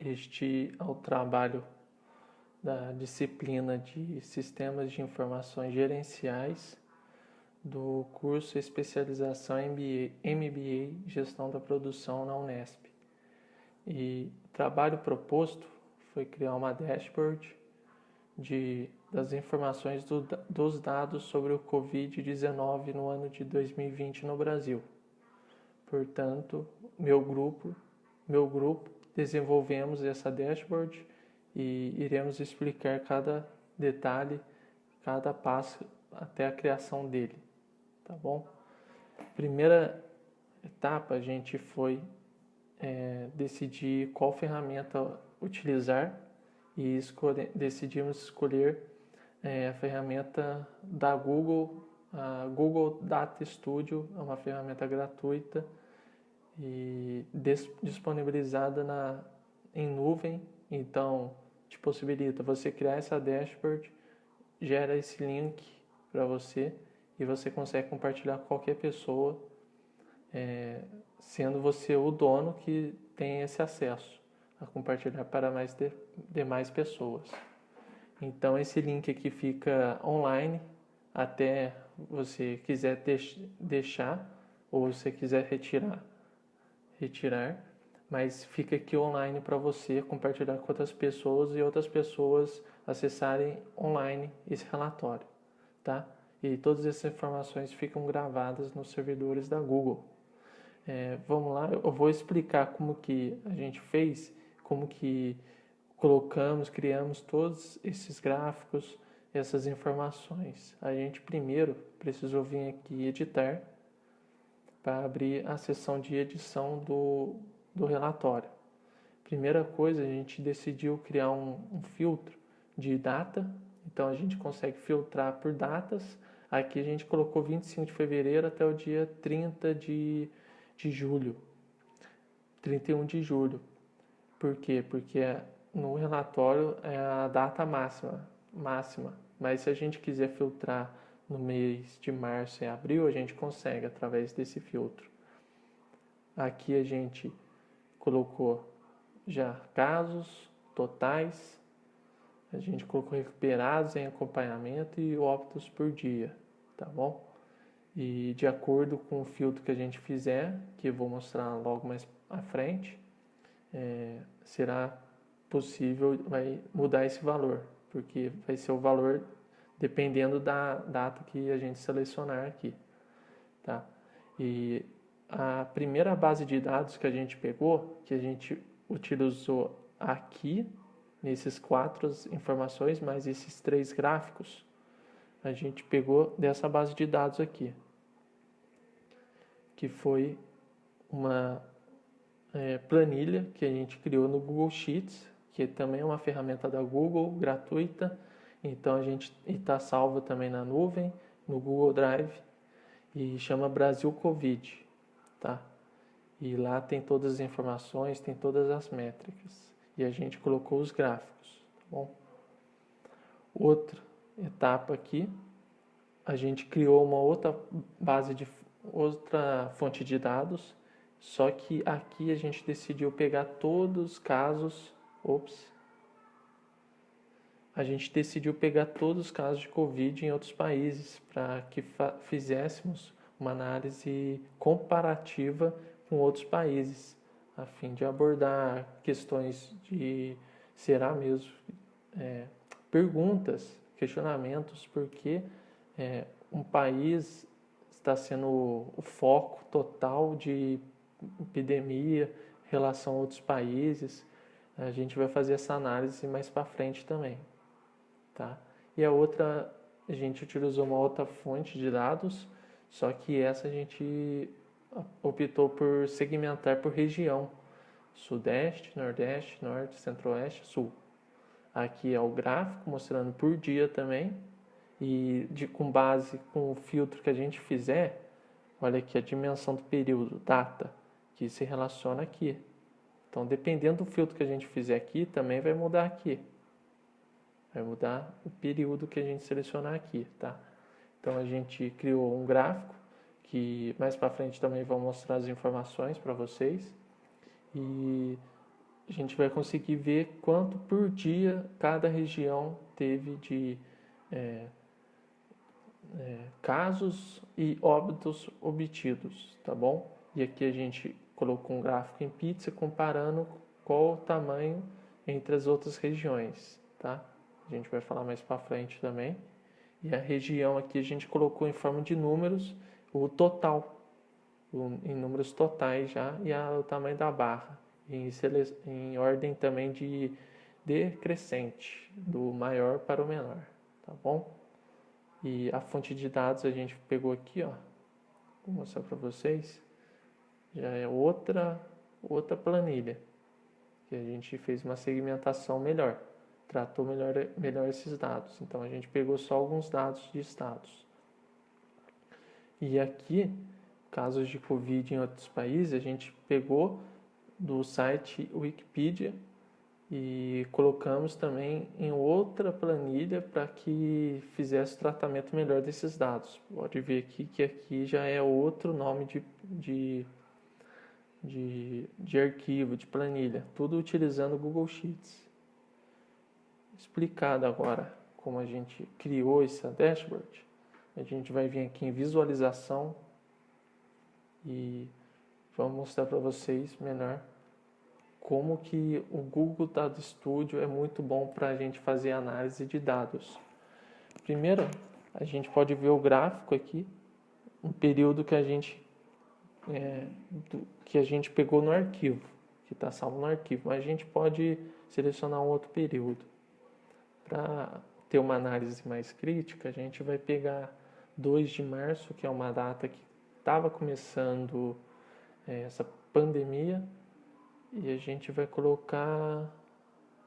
Este é o trabalho da disciplina de Sistemas de Informações Gerenciais do curso Especialização MBA Gestão da Produção na Unesp. E o trabalho proposto foi criar uma dashboard das informações dos dados sobre o Covid-19 no ano de 2020 no Brasil. Portanto, meu grupo desenvolvemos essa dashboard e iremos explicar cada detalhe, cada passo até a criação dele, tá bom? Primeira etapa, a gente foi decidir qual ferramenta utilizar e decidimos escolher a ferramenta da Google, a Google Data Studio, é uma ferramenta gratuita e disponibilizada em nuvem, então te possibilita você criar essa dashboard, gera esse link para você e você consegue compartilhar com qualquer pessoa, sendo você o dono que tem esse acesso a compartilhar para mais demais pessoas. Então esse link aqui fica online até você quiser deixar ou você quiser retirar, mas fica aqui online para você compartilhar com outras pessoas e outras pessoas acessarem online esse relatório, tá? E todas essas informações ficam gravadas nos servidores da Google. Vamos lá, eu vou explicar como que a gente fez, como que criamos todos esses gráficos, essas informações. A gente primeiro precisou vir aqui editar para abrir a seção de edição do relatório. Primeira coisa, a gente decidiu criar um filtro de data, então a gente consegue filtrar por datas. Aqui a gente colocou 25 de fevereiro até o dia 30 de julho, 31 de julho. Por quê? Porque no relatório é a data máxima, mas se a gente quiser filtrar no mês de março e abril, a gente consegue através desse filtro. Aqui a gente colocou já casos totais, a gente colocou recuperados em acompanhamento e óbitos por dia, tá bom? E de acordo com o filtro que a gente fizer, que eu vou mostrar logo mais à frente, será possível, vai mudar esse valor, porque vai ser o valor dependendo da data que a gente selecionar aqui, tá? E a primeira base de dados que a gente pegou, que a gente utilizou aqui, nesses 4 informações, mais esses 3 gráficos, a gente pegou dessa base de dados aqui, que foi uma planilha que a gente criou no Google Sheets, que também é uma ferramenta da Google, gratuita. Então a gente está salva também na nuvem, no Google Drive, e chama Brasil Covid, tá? E lá tem todas as informações, tem todas as métricas. E a gente colocou os gráficos, tá bom? Outra etapa aqui, a gente criou uma outra outra fonte de dados, só que aqui a gente decidiu pegar todos os casos, a gente decidiu pegar todos os casos de Covid em outros países para que fizéssemos uma análise comparativa com outros países, a fim de abordar questões de, será mesmo, perguntas, questionamentos, porque um país está sendo o foco total de epidemia em relação a outros países. A gente vai fazer essa análise mais para frente também, tá? E a gente utilizou uma outra fonte de dados, só que essa a gente optou por segmentar por região: Sudeste, Nordeste, Norte, Centro-Oeste, Sul. Aqui é o gráfico mostrando por dia também, e com base com o filtro que a gente fizer, olha aqui a dimensão do período, data, que se relaciona aqui. Então, dependendo do filtro que a gente fizer aqui, também vai mudar aqui. Vai mudar o período que a gente selecionar aqui, tá? Então, a gente criou um gráfico, que mais para frente também vou mostrar as informações para vocês. E a gente vai conseguir ver quanto por dia cada região teve de casos e óbitos obtidos, tá bom? E aqui a gente colocou um gráfico em pizza comparando qual o tamanho entre as outras regiões, tá? A gente vai falar mais para frente também. E a região aqui a gente colocou em forma de números o total, em números totais já, e o tamanho da barra, em ordem também de decrescente, do maior para o menor, tá bom? E a fonte de dados a gente pegou aqui, ó, vou mostrar para vocês, já é outra planilha, que a gente fez uma segmentação melhor, tratou melhor esses dados. Então a gente pegou só alguns dados de estados. E aqui, casos de Covid em outros países, a gente pegou do site Wikipedia e colocamos também em outra planilha para que fizesse o tratamento melhor desses dados. Pode ver aqui que aqui já é outro nome de arquivo, de planilha, tudo utilizando o Google Sheets. Explicado agora como a gente criou essa dashboard, a gente vai vir aqui em visualização e vamos mostrar para vocês melhor como que o Google Dado Studio é muito bom para a gente fazer análise de dados. Primeiro, a gente pode ver o gráfico aqui, um período que a gente pegou no arquivo, que está salvo no arquivo, mas a gente pode selecionar um outro período. Para ter uma análise mais crítica, a gente vai pegar 2 de março, que é uma data que estava começando essa pandemia, e a gente vai colocar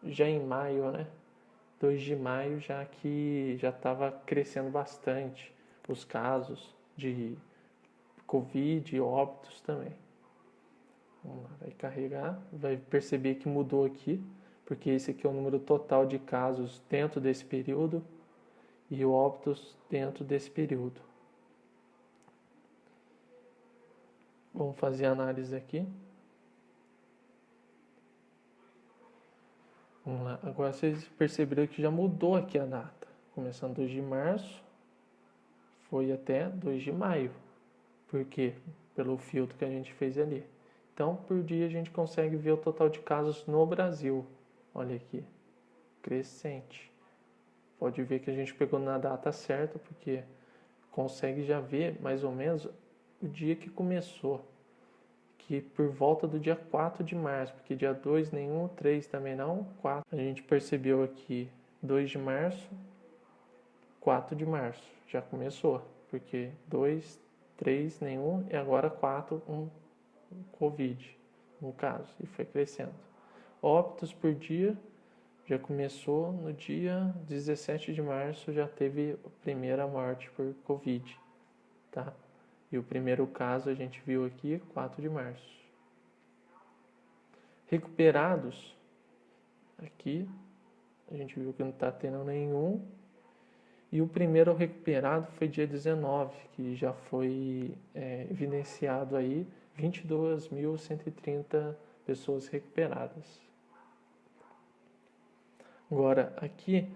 já em maio, né? 2 de maio, já que já estava crescendo bastante os casos de Covid e óbitos também. Vamos lá, vai carregar, vai perceber que mudou aqui, porque esse aqui é o número total de casos dentro desse período e óbitos dentro desse período. Vamos fazer a análise aqui. Vamos lá. Agora vocês perceberam que já mudou aqui a data. Começando 2 de março, foi até 2 de maio. Por quê? Pelo filtro que a gente fez ali. Então, por dia a gente consegue ver o total de casos no Brasil. Olha aqui, crescente. Pode ver que a gente pegou na data certa, porque consegue já ver mais ou menos o dia que começou. Que por volta do dia 4 de março, porque dia 2 nenhum, 3 também não, 4. A gente percebeu aqui 2 de março, 4 de março, já começou, porque 2, 3 nenhum e agora 4, Covid, no caso, e foi crescendo. Óbitos por dia, já começou no dia 17 de março, já teve a primeira morte por Covid, tá? E o primeiro caso a gente viu aqui, 4 de março. Recuperados, aqui a gente viu que não está tendo nenhum. E o primeiro recuperado foi dia 19, que já foi evidenciado aí 22.130 pessoas recuperadas. Agora, aqui,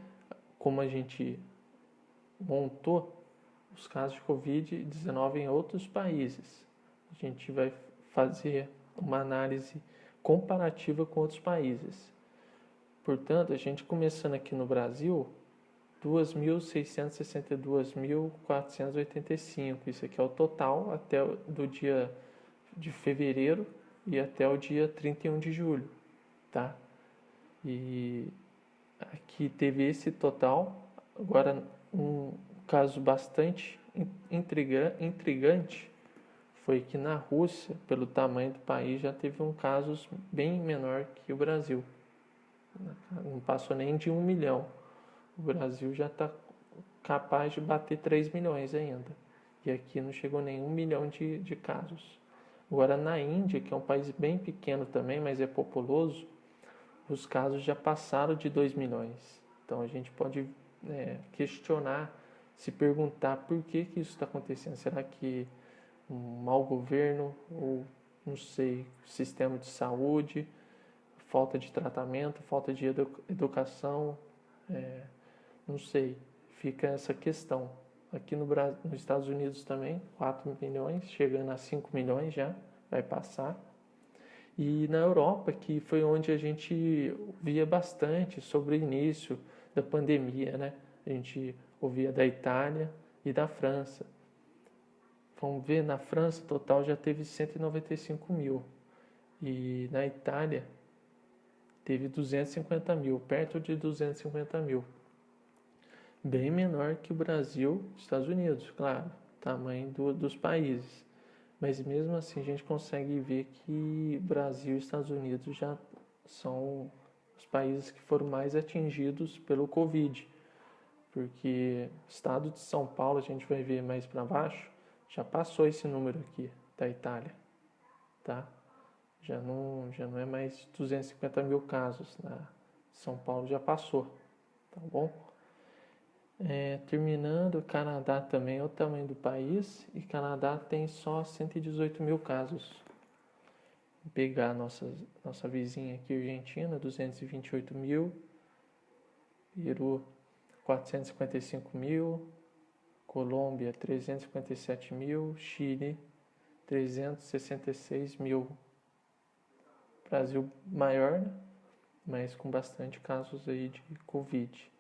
como a gente montou os casos de Covid-19 em outros países, a gente vai fazer uma análise comparativa com outros países. Portanto, a gente começando aqui no Brasil, 2.662.485. Isso aqui é o total até do dia de fevereiro e até o dia 31 de julho, tá? E aqui teve esse total. Agora, um caso bastante intrigante foi que na Rússia, pelo tamanho do país, já teve um caso bem menor que o Brasil. Não passou nem de 1 milhão. O Brasil já está capaz de bater 3 milhões ainda. E aqui não chegou nem 1 milhão de casos. Agora, na Índia, que é um país bem pequeno também, mas é populoso, os casos já passaram de 2 milhões. Então, a gente pode questionar, se perguntar por que isso está acontecendo. Será que um mau governo ou, não sei, sistema de saúde falta de tratamento, falta de educação, não sei, fica essa questão. Aqui nos Estados Unidos também, 4 milhões, chegando a 5 milhões já, vai passar. E na Europa, que foi onde a gente via bastante sobre o início da pandemia, né? A gente ouvia da Itália e da França. Vamos ver, na França, total já teve 195 mil. E na Itália, teve 250 mil, perto de 250 mil. Bem menor que o Brasil e Estados Unidos, claro, tamanho dos países. Mas mesmo assim a gente consegue ver que Brasil e Estados Unidos já são os países que foram mais atingidos pelo Covid. Porque o estado de São Paulo, a gente vai ver mais para baixo, já passou esse número aqui da Itália, tá? Já não é mais 250 mil casos, né? São Paulo já passou, tá bom? Terminando, o Canadá também é o tamanho do país, e Canadá tem só 118 mil casos. Vou pegar nossa vizinha aqui, Argentina, 228 mil, Peru, 455 mil, Colômbia, 357 mil, Chile, 366 mil. Brasil maior, né? Mas com bastante casos aí de Covid.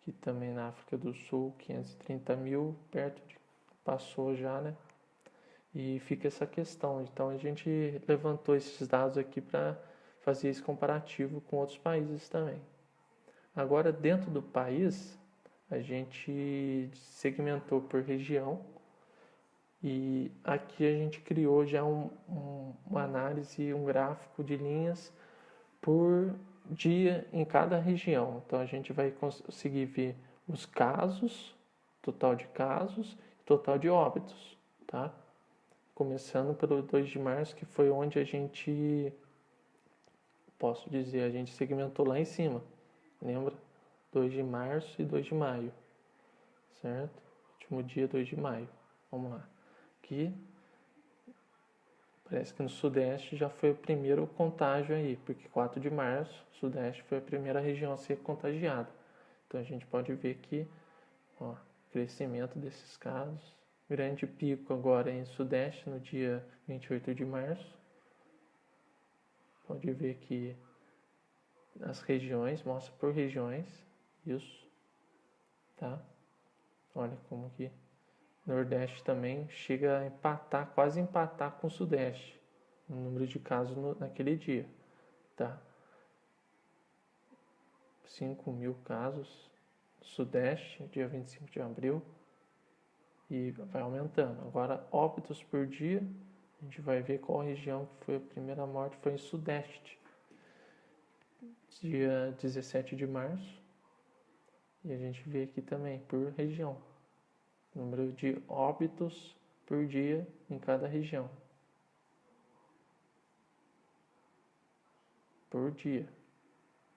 Aqui também na África do Sul, 530 mil, passou já, né? E fica essa questão. Então a gente levantou esses dados aqui para fazer esse comparativo com outros países também. Agora, dentro do país, a gente segmentou por região, e aqui a gente criou já uma análise, um gráfico de linhas por dia em cada região. Então a gente vai conseguir ver os casos, total de casos, total de óbitos, tá? Começando pelo 2 de março, que foi onde a gente segmentou lá em cima. Lembra? 2 de março e 2 de maio, certo? Último dia, 2 de maio. Vamos lá. Aqui, parece que no Sudeste já foi o primeiro contágio aí, porque 4 de março, Sudeste foi a primeira região a ser contagiada. Então a gente pode ver que, crescimento desses casos. Grande pico agora em Sudeste, no dia 28 de março. Pode ver que as regiões, mostra por regiões, isso, tá? Olha como que Nordeste também chega a empatar, quase empatar com o Sudeste, no número de casos naquele dia, tá? 5 mil casos, Sudeste, dia 25 de abril, e vai aumentando. Agora, óbitos por dia, a gente vai ver qual região que foi a primeira morte, foi em Sudeste, dia 17 de março, e a gente vê aqui também por região. Número de óbitos por dia em cada região. Por dia,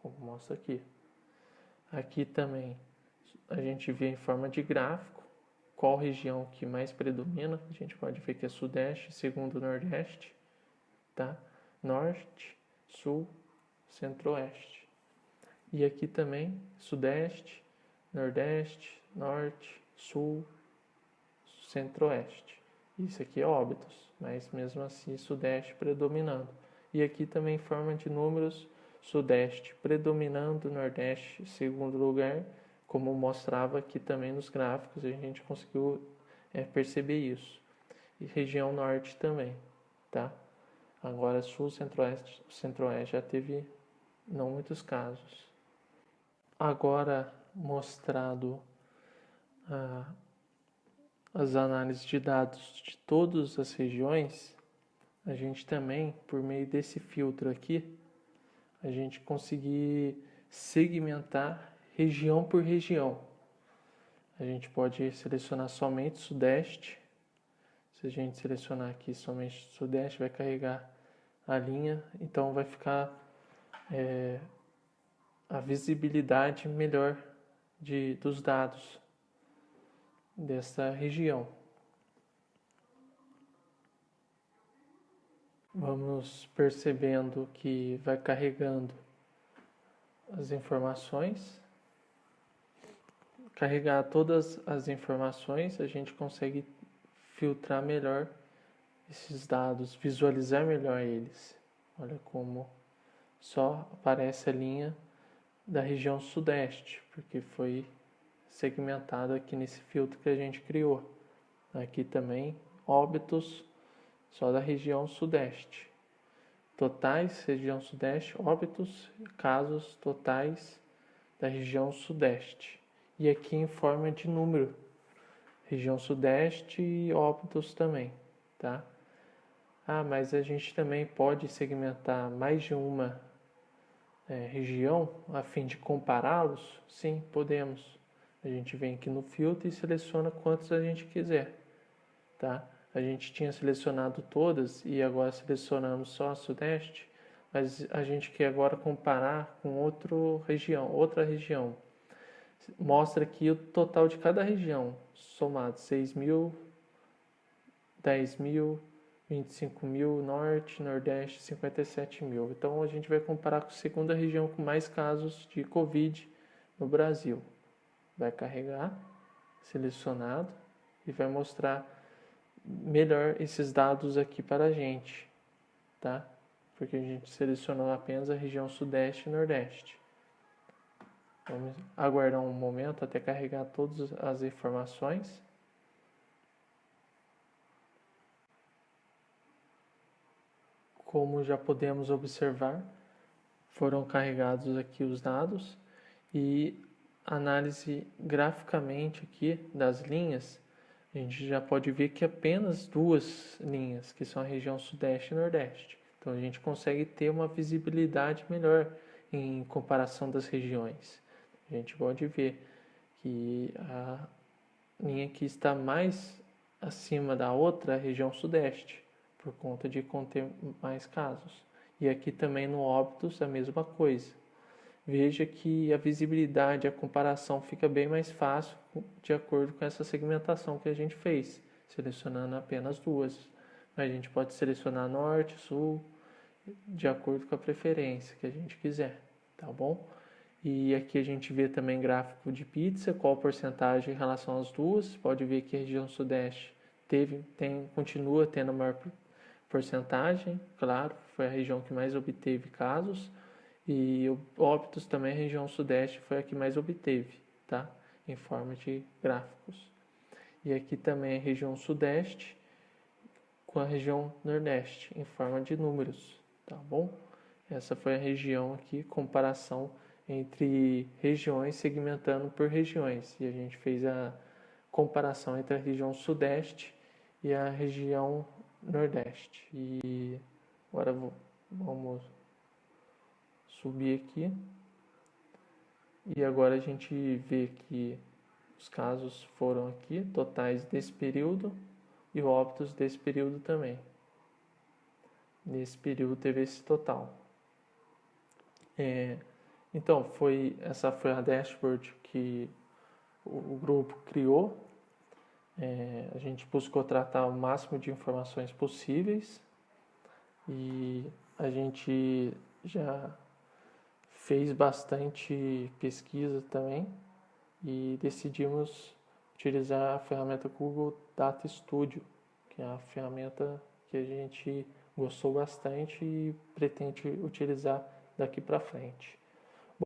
como mostra aqui. Aqui também a gente vê em forma de gráfico qual região que mais predomina. A gente pode ver que é Sudeste, segundo Nordeste, tá? Norte, Sul, Centro-Oeste. E aqui também Sudeste, Nordeste, Norte, Sul, Centro-Oeste. Isso aqui é óbitos, mas mesmo assim Sudeste predominando. E aqui também em forma de números, Sudeste predominando, Nordeste segundo lugar, como mostrava aqui também nos gráficos, a gente conseguiu perceber isso. E região Norte também, tá? Agora Sul, Centro-Oeste, Centro-Oeste já teve não muitos casos. Agora mostrado as análises de dados de todas as regiões, a gente também, por meio desse filtro aqui, a gente conseguir segmentar região por região. A gente pode selecionar somente Sudeste. Se a gente selecionar aqui somente Sudeste, vai carregar a linha, então vai ficar a visibilidade melhor dos dados dessa região. vamos percebendo que vai carregando as informações. Carregar todas as informações, a gente consegue filtrar melhor esses dados, visualizar melhor eles. Olha como só aparece a linha da região sudeste, porque foi segmentado aqui nesse filtro que a gente criou. Aqui também, óbitos só da região sudeste. Totais, região sudeste, óbitos, casos totais da região sudeste. E aqui em forma de número, região sudeste e óbitos também, tá? Mas a gente também pode segmentar mais de uma região a fim de compará-los? Sim, podemos. A gente vem aqui no filtro e seleciona quantos a gente quiser, tá? A gente tinha selecionado todas e agora selecionamos só a sudeste, mas a gente quer agora comparar com outra região. Mostra aqui o total de cada região, somado 6.000, 10.000, 25.000, norte, nordeste, 57.000. Então a gente vai comparar com a segunda região com mais casos de Covid no Brasil. Vai carregar, selecionado, e vai mostrar melhor esses dados aqui para a gente, tá? Porque a gente selecionou apenas a região sudeste e nordeste. Vamos aguardar um momento até carregar todas as informações. Como já podemos observar, foram carregados aqui os dados e análise graficamente aqui das linhas, a gente já pode ver que apenas duas linhas, que são a região sudeste e nordeste. Então a gente consegue ter uma visibilidade melhor em comparação das regiões. A gente pode ver que a linha que está mais acima da outra é a região sudeste, por conta de conter mais casos. E aqui também no óbitos a mesma coisa. Veja que a visibilidade, a comparação fica bem mais fácil de acordo com essa segmentação que a gente fez, selecionando apenas duas. Mas a gente pode selecionar norte, sul, de acordo com a preferência que a gente quiser, tá bom? E aqui a gente vê também gráfico de pizza, qual porcentagem em relação às duas. Pode ver que a região sudeste continua tendo a maior porcentagem, claro, foi a região que mais obteve casos. E óbitos também, a região sudeste foi a que mais obteve, tá? Em forma de gráficos. E aqui também a região sudeste com a região nordeste, em forma de números, tá bom? Essa foi a região aqui, comparação entre regiões, segmentando por regiões. E a gente fez a comparação entre a região sudeste e a região nordeste. E agora vamos subir aqui. E agora a gente vê que os casos foram aqui, totais desse período, e óbitos desse período também. Nesse período teve esse total. Então, essa foi a dashboard que o grupo criou. A gente buscou tratar o máximo de informações possíveis e a gente já fez bastante pesquisa também e decidimos utilizar a ferramenta Google Data Studio, que é a ferramenta que a gente gostou bastante e pretende utilizar daqui para frente.